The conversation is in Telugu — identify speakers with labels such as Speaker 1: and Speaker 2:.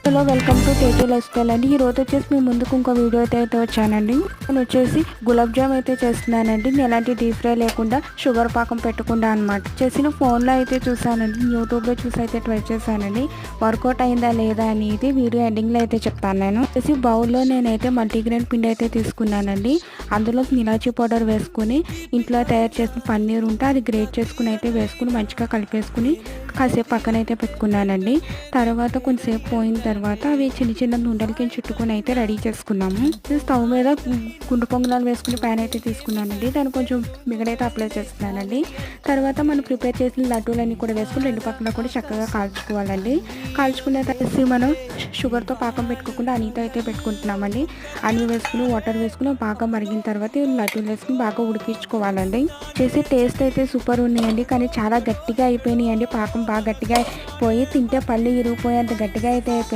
Speaker 1: హలో, వెల్కమ్ టు టేటీ లైఫ్ స్టైల్ అండి. ఈ రోజు వచ్చేసి మీ ముందుకు ఇంకో వీడియో అయితే వచ్చానండి. నేను వచ్చేసి గులాబ్ జామ్ అయితే చేస్తున్నానండి. నేను ఎలాంటి డీప్ ఫ్రై లేకుండా షుగర్ పాకం పెట్టకుండా అనమాట. చేసిన ఫోన్లో అయితే చూసానండి, యూట్యూబ్లో చూసి అయితే ట్రై చేశానండి. వర్కౌట్ అయిందా లేదా అనేది వీడియో ఎండింగ్లో అయితే చెప్తాను. నేను వచ్చేసి బౌల్లో నేనైతే మల్టీగ్రెయిన్ పిండి అయితే తీసుకున్నానండి. అందులో ఇలాచీ పౌడర్ వేసుకుని ఇంట్లో తయారు చేసిన పన్నీర్ ఉంటే అది గ్రేట్ చేసుకుని అయితే వేసుకుని మంచిగా కలిపేసుకుని కాసేపు పక్కన అయితే పెట్టుకున్నానండి. తర్వాత కొంచెంసేపు పోయిన తర్వాత అవి చిన్న చిన్న ఉండలకి చుట్టుకొని అయితే రెడీ చేసుకున్నాము. స్టవ్ మీద గుండు పొంగనాలు వేసుకుని ప్యాన్ అయితే తీసుకున్నానండి. దాన్ని కొంచెం మిగడైతే అప్లై చేస్తున్నానండి. తర్వాత మనం ప్రిపేర్ చేసిన లడ్డూలన్నీ కూడా వేసుకుని రెండు పక్కన కూడా చక్కగా కాల్చుకోవాలండి. కాల్చుకున్న తర్వాత మనం షుగర్తో పాకం పెట్టుకోకుండా అనీతో అయితే పెట్టుకుంటున్నామండి. అని వేసుకుని వాటర్ వేసుకుని బాగా మరిగిన తర్వాత లడ్డూలు వేసుకుని బాగా ఉడికించుకోవాలండి. చేసే టేస్ట్ అయితే సూపర్ ఉన్నాయండి, కానీ చాలా గట్టిగా అయిపోయినాయండి. పాకం బాగా గట్టిగా పోయి తింటే పళ్ళు ఇరిగిపోయేంత గట్టిగా అయితే అయిపోయింది.